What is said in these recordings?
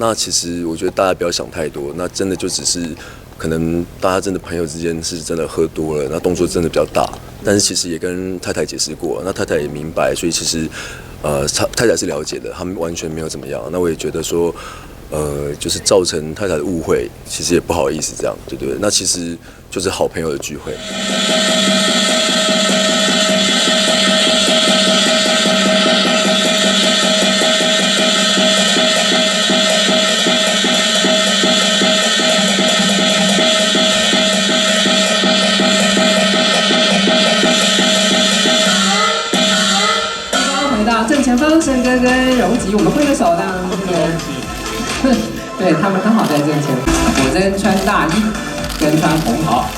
那其实我觉得大家不要想太多，那真的就只是可能大家真的朋友之间是真的喝多了，那动作真的比较大。但是其实也跟太太解释过，那太太也明白，所以其实太太是了解的，他们完全没有怎么样。那我也觉得说。就是造成太太的误会，其实也不好意思这样，对不对？那其实就是好朋友的聚会。回到正前方，盛哥跟荣吉，我们挥个手让这个。对他们刚好在正前，果真穿大衣跟穿红袍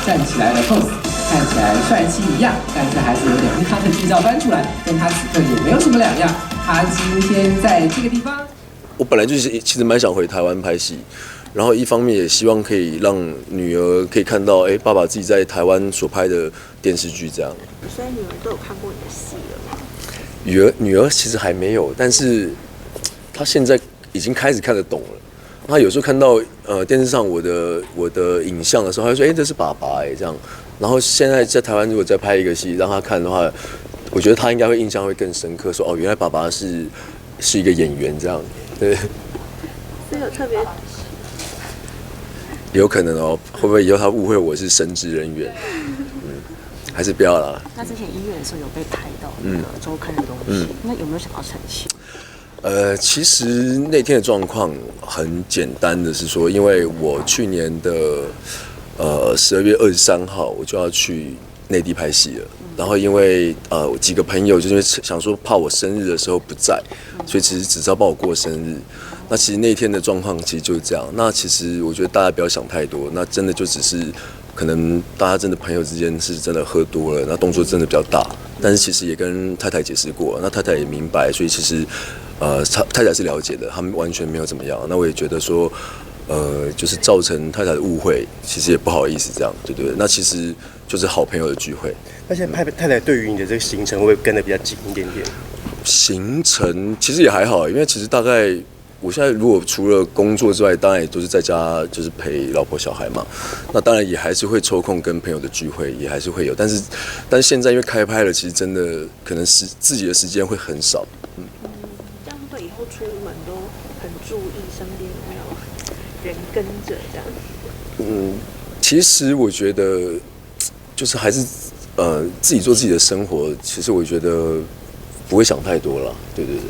站起来的 pose， 看起来帅气一样，但是还是有点他的剧照搬出来，跟他此刻也没有什么两样。他今天在这个地方，我本来就是其实蛮想回台湾拍戏，然后一方面也希望可以让女儿可以看到，爸爸自己在台湾所拍的电视剧这样。所以女儿都有看过你的戏了吗？女儿其实还没有，但是她现在已经开始看得懂了。他有时候看到电视上我的影像的时候，他就说：“这是爸爸这样。”然后现在在台湾如果再拍一个戏让他看的话，我觉得他应该会印象会更深刻，说：“哦，原来爸爸是一个演员这样。”对。是有特别。有可能哦，会不会以后他误会我是神职人员？还是不要啦。那之前医院的时候有被拍到那个周刊的东西，那有没有想要澄清？其实那天的状况很简单的是说，因为我去年的12月23号我就要去内地拍戏了，然后因为几个朋友就是因为想说怕我生日的时候不在，所以其实只是要帮我过生日。那其实那天的状况其实就是这样。那其实我觉得大家不要想太多，那真的就只是可能大家真的朋友之间是真的喝多了，那动作真的比较大。但是其实也跟太太解释过，那太太也明白，所以其实。太太是了解的，他们完全没有怎么样。那我也觉得说，就是造成太太的误会，其实也不好意思这样，对不对？那其实就是好朋友的聚会。那现在太太对于你的这个行程会不会跟得比较紧一点点？行程其实也还好，因为其实大概我现在如果除了工作之外，当然也都是在家，就是陪老婆小孩嘛。那当然也还是会抽空跟朋友的聚会，也还是会有。但是现在因为开拍了，其实真的可能是自己的时间会很少。以后出门都很注意身边有没有人跟着这样。其实我觉得就是还是自己做自己的生活，其实我觉得不会想太多了，对对对。